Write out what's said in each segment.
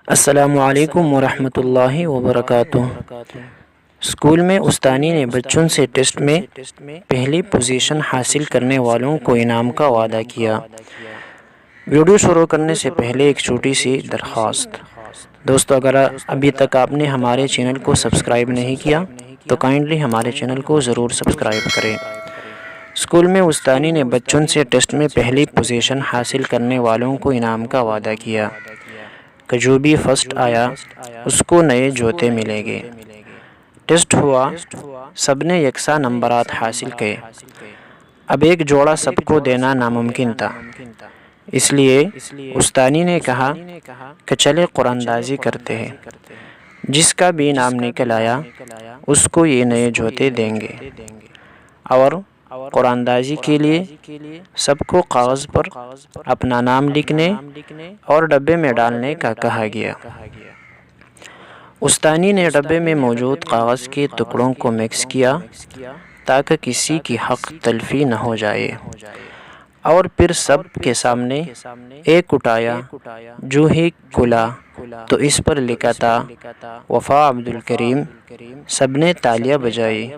السلام علیکم ورحمۃ اللہ وبرکاتہ۔ اسکول میں استانی نے بچوں سے ٹیسٹ میں پہلی پوزیشن حاصل کرنے والوں کو انعام کا وعدہ کیا۔ ویڈیو شروع کرنے سے پہلے ایک چھوٹی سی درخواست۔ دوستو، اگر ابھی تک آپ نے ہمارے چینل کو سبسکرائب نہیں کیا تو کائنڈلی ہمارے چینل کو ضرور سبسکرائب کریں۔ اسکول میں استانی نے بچوں سے ٹیسٹ میں پہلی پوزیشن حاصل کرنے والوں کو انعام کا وعدہ کیا کہ جو بھی فرسٹ آیا اس کو نئے جوتے ملیں گے۔ ٹیسٹ ہوا، سب نے یکساں نمبرات حاصل کیے۔ اب ایک جوڑا سب کو دینا ناممکن تھا، اس لیے استانی نے کہا کہ چلے قرآن اندازی کرتے ہیں، جس کا بھی نام نکل آیا اس کو یہ نئے جوتے دیں گے۔ اور قرآن اندازی کے لیے سب کو کاغذ پر اپنا نام لکھنے اور ڈبے میں ڈالنے کا کہا گیا۔ استانی نے ڈبے میں موجود کاغذ کے ٹکڑوں کو مکس کیا تاکہ کسی کی حق تلفی نہ ہو جائے، اور پھر سب کے سامنے ایک اٹھایا، جو ہی کھلا تو اس پر لکھا تھا وفا عبدالکریم۔ سب نے تالیاں بجائی،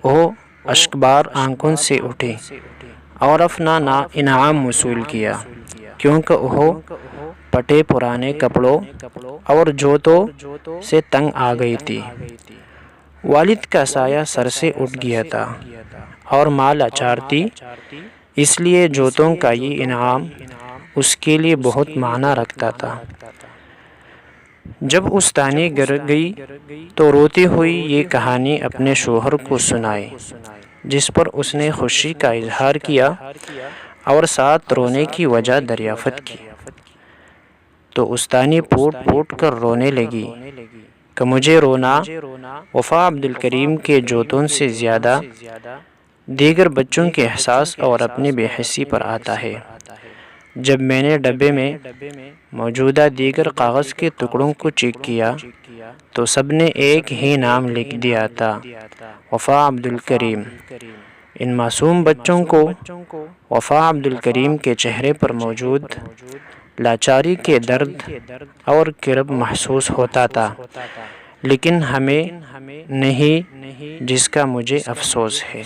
وہ اشکبار آنکھوں سے اٹھی اور اپنا انعام وصول کیا، کیونکہ وہ پٹے پرانے کپڑوں اور جوتوں سے تنگ آ گئی تھی۔ والد کا سایہ سر سے اٹھ گیا تھا اور ماں لاچار تھی، اس لیے جوتوں کا یہ انعام اس کے لیے بہت معنی رکھتا تھا۔ جب استانی گھر گئی تو روتی ہوئی یہ کہانی اپنے شوہر کو سنائی، جس پر اس نے خوشی کا اظہار کیا اور ساتھ رونے کی وجہ دریافت کی۔ تو استانی پھوٹ پھوٹ کر رونے لگی کہ مجھے رونا وفا عبدالکریم کے جوتوں سے زیادہ دیگر بچوں کے احساس اور اپنی بے حسی پر آتا ہے۔ جب میں نے ڈبے میں موجودہ دیگر کاغذ کے ٹکڑوں کو چیک کیا تو سب نے ایک ہی نام لکھ دیا تھا، وفا عبدالکریم۔ ان معصوم بچوں کو وفا عبدالکریم کے چہرے پر موجود لاچاری کے درد اور کرب محسوس ہوتا تھا، لیکن ہمیں نہیں، جس کا مجھے افسوس ہے۔